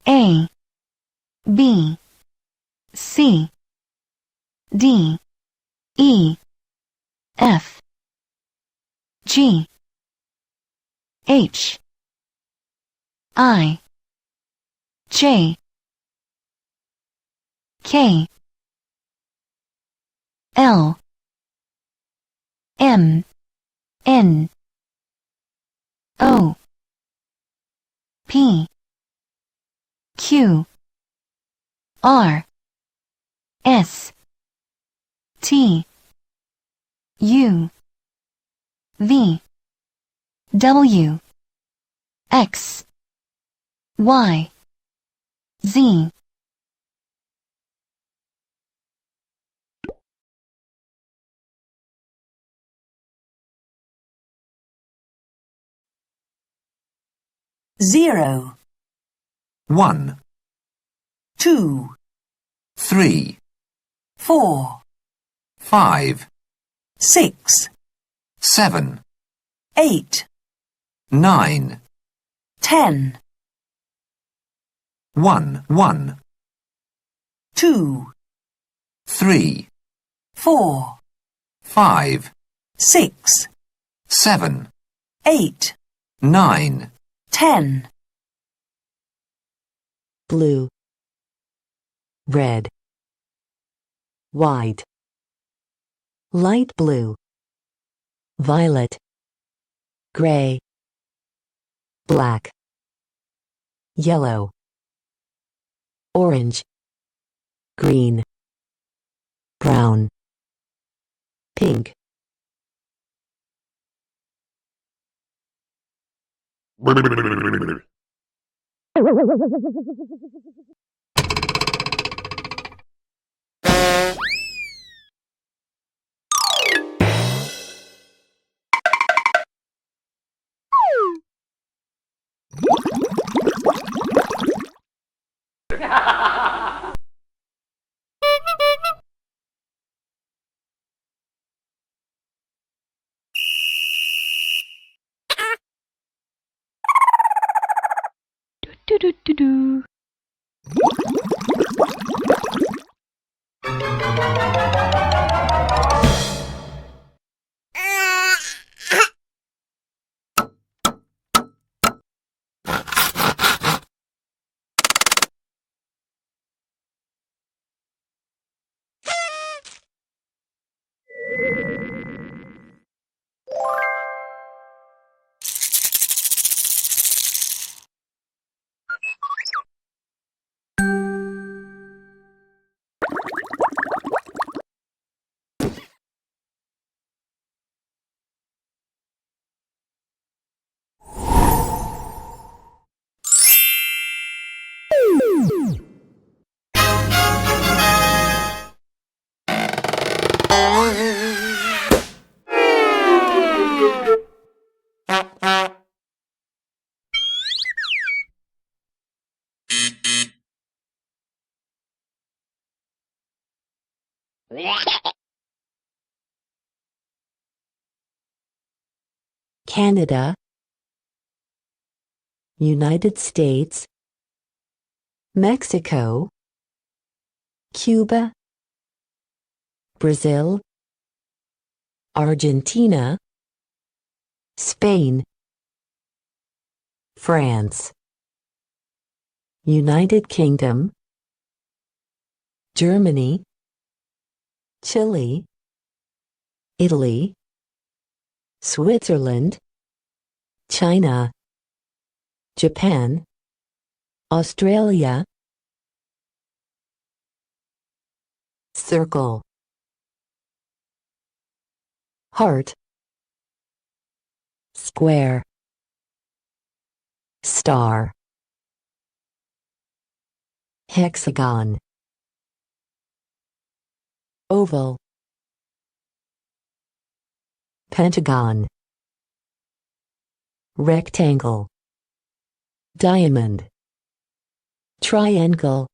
A, B, C, D, E, F, G, H, I, J, K, L, M, N, O, P, Q, R, S, T, U, V, W, X, Y, Z. Zero, 1, 2, 3, 4, 5, 6, 7, 8, 9, 10, 1, 1, 2, 3, 4, 5, 6, 7, 8, 9, 10. Blue, red, white, light blue, violet, gray, black, yellow, orange, green, brown, pink. Canada, United States, Mexico, Cuba, Brazil, Argentina, Spain, France, United Kingdom, Germany, Chile, Italy, Switzerland, China, Japan, Australia. Circle, heart, square, star, hexagon, oval, pentagon, rectangle, diamond, triangle.